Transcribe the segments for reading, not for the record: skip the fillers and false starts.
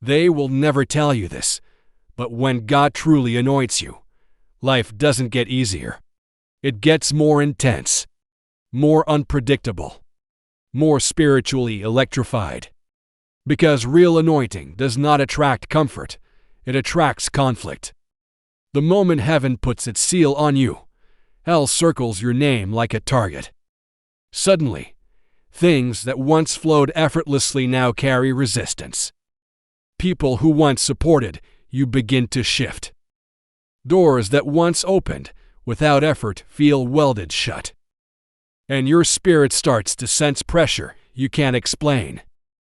They will never tell you this, but when God truly anoints you, life doesn't get easier. It gets more intense, more unpredictable, more spiritually electrified. Because real anointing does not attract comfort, it attracts conflict. The moment heaven puts its seal on you, hell circles your name like a target. Suddenly, things that once flowed effortlessly now carry resistance. People who once supported you begin to shift. Doors that once opened without effort feel welded shut. And your spirit starts to sense pressure you can't explain.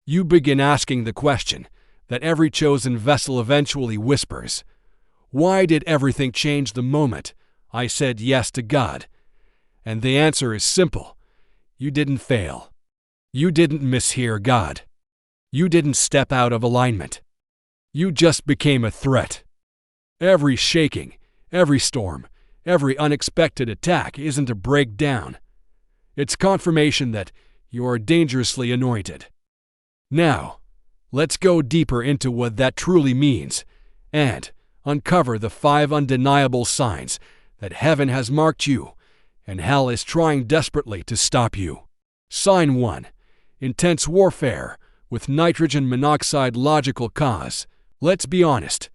You begin asking the question that every chosen vessel eventually whispers: why did everything change the moment I said yes to God? And the answer is simple. You didn't fail. You didn't mishear God. You didn't step out of alignment. You just became a threat. Every shaking, every storm, every unexpected attack isn't a breakdown. It's confirmation that you are dangerously anointed. Now, let's go deeper into what that truly means and uncover the 5 undeniable signs that heaven has marked you and hell is trying desperately to stop you. Sign 1. Intense warfare with nitrogen monoxide logical cause. Let's be honest.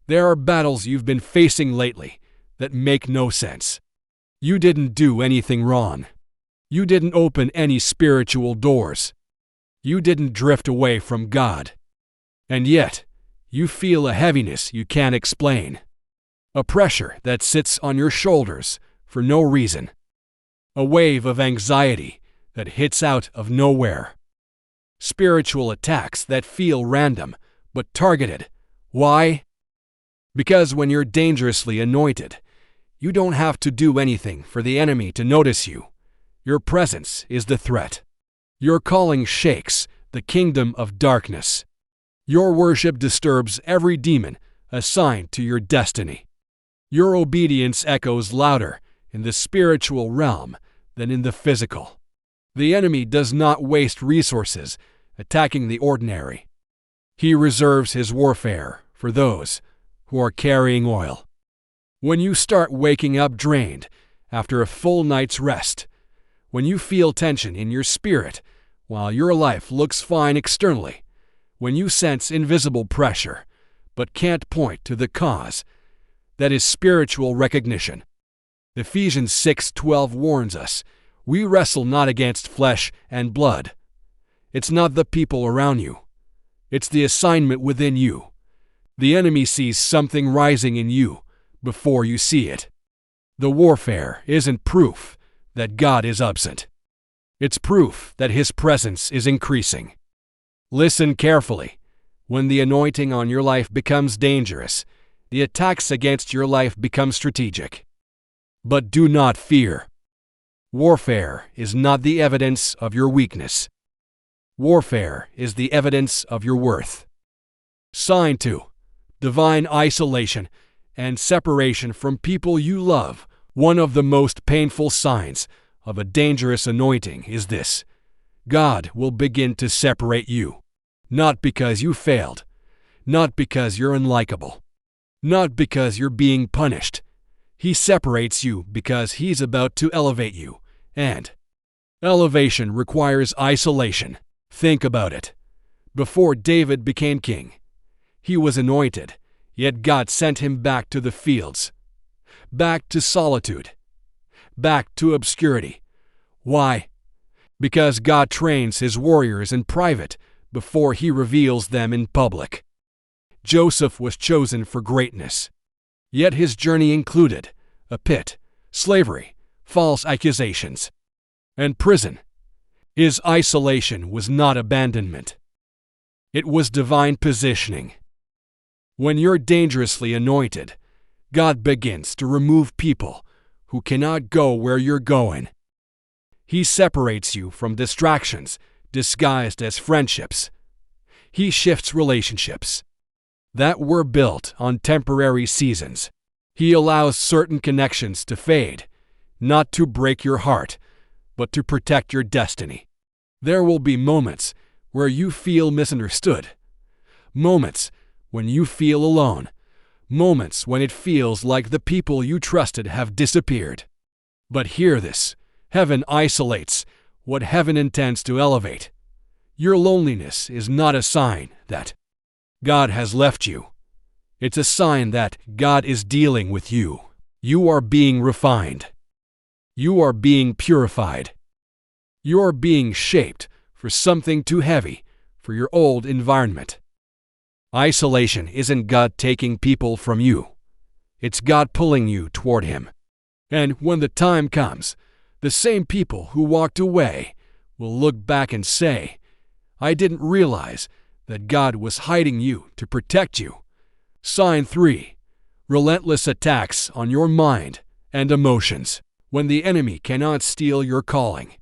There are battles you've been facing lately that make no sense. You didn't do anything wrong. You didn't open any spiritual doors. You didn't drift away from God. And yet, you feel a heaviness you can't explain. A pressure that sits on your shoulders for no reason. A wave of anxiety that hits out of nowhere. Spiritual attacks that feel random but targeted. Why? Because when you're dangerously anointed, you don't have to do anything for the enemy to notice you. Your presence is the threat. Your calling shakes the kingdom of darkness. Your worship disturbs every demon assigned to your destiny. Your obedience echoes louder in the spiritual realm than in the physical. The enemy does not waste resources attacking the ordinary. He reserves his warfare for those who are carrying oil. When you start waking up drained after a full night's rest, when you feel tension in your spirit while your life looks fine externally, when you sense invisible pressure but can't point to the cause, that is spiritual recognition. Ephesians 6:12 warns us, we wrestle not against flesh and blood. It's not the people around you. It's the assignment within you. The enemy sees something rising in you before you see it. The warfare isn't proof that God is absent. It's proof that His presence is increasing. Listen carefully. When the anointing on your life becomes dangerous, the attacks against your life become strategic. But do not fear. Warfare is not the evidence of your weakness. Warfare is the evidence of your worth. Sign 2. Divine isolation and separation from people you love. One of the most painful signs of a dangerous anointing is this: God will begin to separate you. Not because you failed, not because you're unlikable, not because you're being punished. He separates you because He's about to elevate you, and elevation requires isolation. Think about it. Before David became king, he was anointed, yet God sent him back to the fields, back to solitude, back to obscurity. Why? Because God trains His warriors in private before He reveals them in public. Joseph was chosen for greatness, yet his journey included a pit, slavery, false accusations, and prison. His isolation was not abandonment. It was divine positioning. When you're dangerously anointed, God begins to remove people who cannot go where you're going. He separates you from distractions disguised as friendships. He shifts relationships that were built on temporary seasons. He allows certain connections to fade, not to break your heart, but to protect your destiny. There will be moments where you feel misunderstood, moments when you feel alone, moments when it feels like the people you trusted have disappeared. But hear this: heaven isolates what heaven intends to elevate. Your loneliness is not a sign that God has left you. It's a sign that God is dealing with you. You are being refined. You are being purified. You are being shaped for something too heavy for your old environment. Isolation isn't God taking people from you. It's God pulling you toward Him. And when the time comes, the same people who walked away will look back and say, "I didn't realize that God was hiding you to protect you." Sign 3. Relentless attacks on your mind and emotions. When the enemy cannot steal your calling,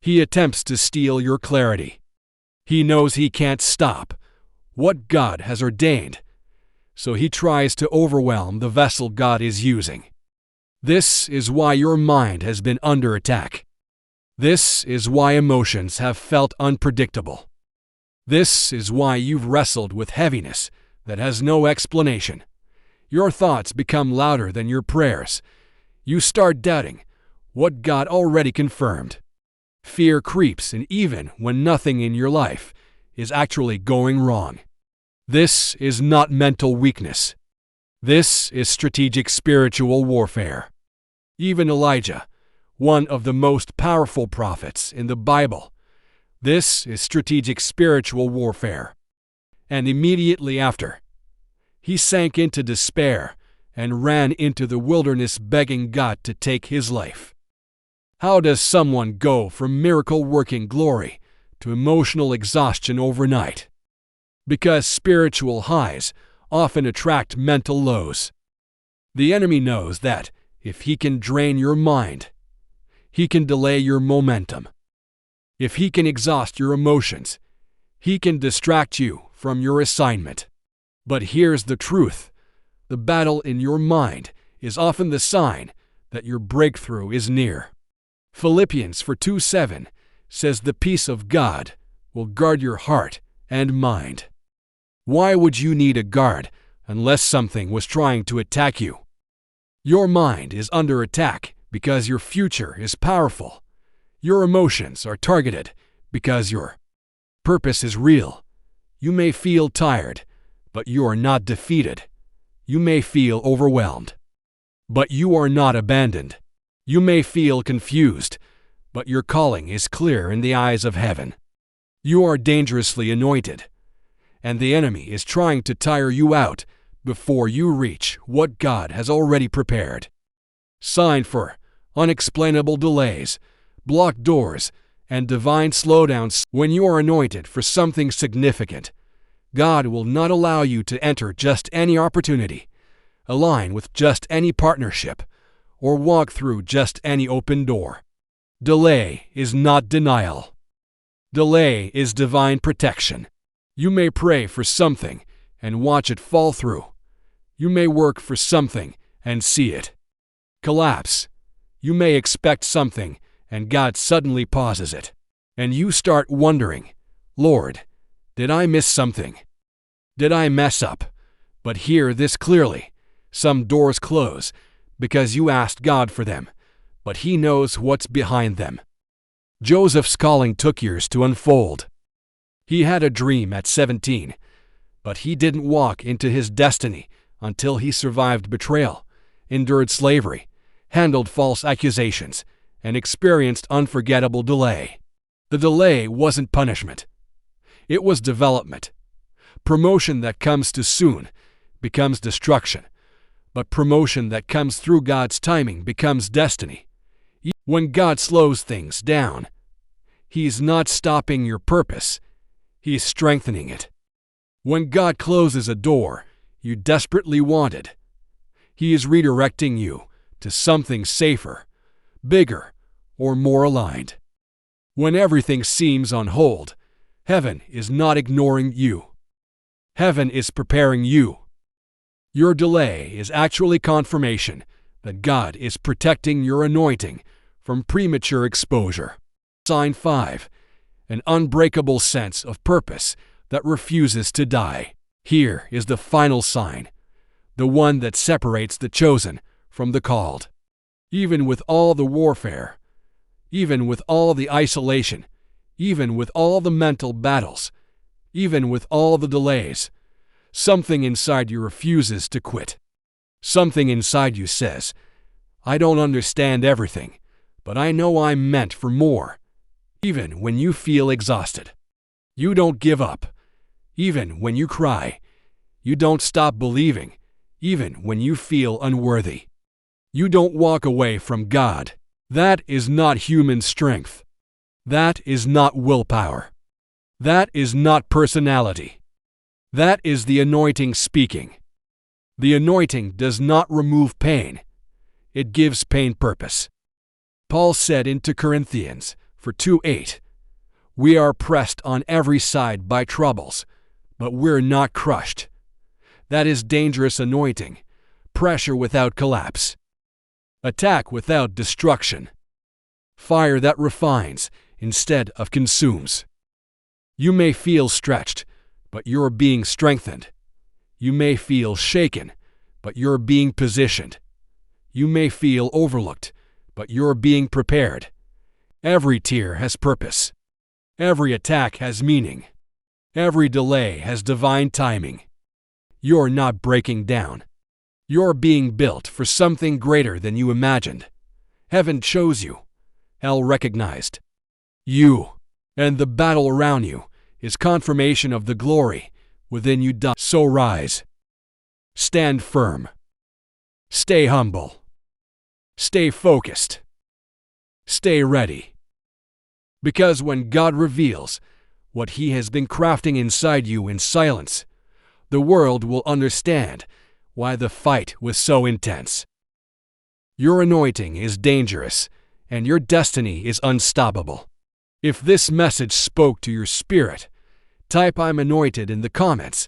he attempts to steal your clarity. He knows he can't stop what God has ordained, so he tries to overwhelm the vessel God is using. This is why your mind has been under attack. This is why emotions have felt unpredictable. This is why you've wrestled with heaviness that has no explanation. Your thoughts become louder than your prayers. You start doubting what God already confirmed. Fear creeps in even when nothing in your life is actually going wrong. This is not mental weakness. This is strategic spiritual warfare. Even Elijah, one of the most powerful prophets in the Bible, this is strategic spiritual warfare. And immediately after, he sank into despair and ran into the wilderness begging God to take his life. How does someone go from miracle-working glory to emotional exhaustion overnight? Because spiritual highs often attract mental lows. The enemy knows that if he can drain your mind, he can delay your momentum. If he can exhaust your emotions, he can distract you from your assignment. But here's the truth: the battle in your mind is often the sign that your breakthrough is near. Philippians 4:2-7 says the peace of God will guard your heart and mind. Why would you need a guard unless something was trying to attack you? Your mind is under attack because your future is powerful. Your emotions are targeted because your purpose is real. You may feel tired, but you are not defeated. You may feel overwhelmed, but you are not abandoned. You may feel confused, but your calling is clear in the eyes of heaven. You are dangerously anointed, and the enemy is trying to tire you out before you reach what God has already prepared. Sign for unexplainable delays, blocked doors, and divine slowdowns. When you are anointed for something significant, God will not allow you to enter just any opportunity, align with just any partnership, or walk through just any open door. Delay is not denial. Delay is divine protection. You may pray for something and watch it fall through. You may work for something and see it collapse. You may expect something and God suddenly pauses it. And you start wondering, "Lord, did I miss something? Did I mess up?" But hear this clearly: some doors close because you asked God for them, but He knows what's behind them. Joseph's calling took years to unfold. He had a dream at 17, but he didn't walk into his destiny until he survived betrayal, endured slavery, handled false accusations, and experienced unforgettable delay. The delay wasn't punishment. It was development. Promotion that comes too soon becomes destruction, but promotion that comes through God's timing becomes destiny. When God slows things down, He's not stopping your purpose, He's strengthening it. When God closes a door you desperately wanted, He is redirecting you to something safer, bigger, or more aligned. When everything seems on hold, heaven is not ignoring you. Heaven is preparing you. Your delay is actually confirmation that God is protecting your anointing from premature exposure. Sign 5. An unbreakable sense of purpose that refuses to die. Here is the final sign, the one that separates the chosen from the called. Even with all the warfare, even with all the isolation, even with all the mental battles, even with all the delays, something inside you refuses to quit. Something inside you says, I don't understand everything, but I know I'm meant for more. Even when you feel exhausted, you don't give up. Even when you cry, you don't stop believing. Even when you feel unworthy, you don't walk away from God. That is not human strength. That is not willpower. That is not personality. That is the anointing speaking. The anointing does not remove pain. It gives pain purpose. Paul said in 2 Corinthians 2:8, we are pressed on every side by troubles, but we're not crushed. That is dangerous anointing, pressure without collapse, attack without destruction, fire that refines instead of consumes. You may feel stretched, but you're being strengthened. You may feel shaken, but you're being positioned. You may feel overlooked, but you're being prepared. Every tear has purpose. Every attack has meaning. Every delay has divine timing. You're not breaking down. You're being built for something greater than you imagined. Heaven chose you. Hell recognized you. And the battle around you is confirmation of the glory within you. So rise. Stand firm. Stay humble. Stay focused. Stay ready. Because when God reveals what He has been crafting inside you in silence, the world will understand why the fight was so intense. Your anointing is dangerous, and your destiny is unstoppable. If this message spoke to your spirit, type I'm anointed in the comments,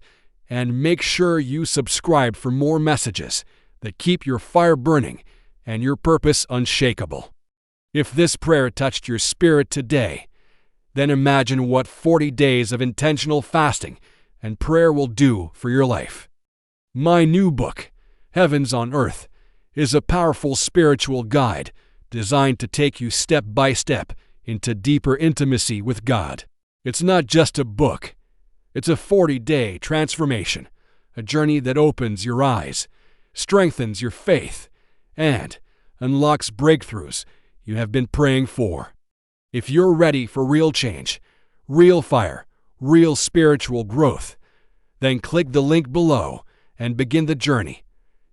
and make sure you subscribe for more messages that keep your fire burning and your purpose unshakable. If this prayer touched your spirit today, then imagine what 40 days of intentional fasting and prayer will do for your life. My new book, Heavens on Earth, is a powerful spiritual guide designed to take you step by step into deeper intimacy with God. It's not just a book. It's a 40-day transformation, a journey that opens your eyes, strengthens your faith, and unlocks breakthroughs you have been praying for. If you're ready for real change, real fire, real spiritual growth, then click the link below and begin the journey.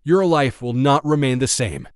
Your life will not remain the same.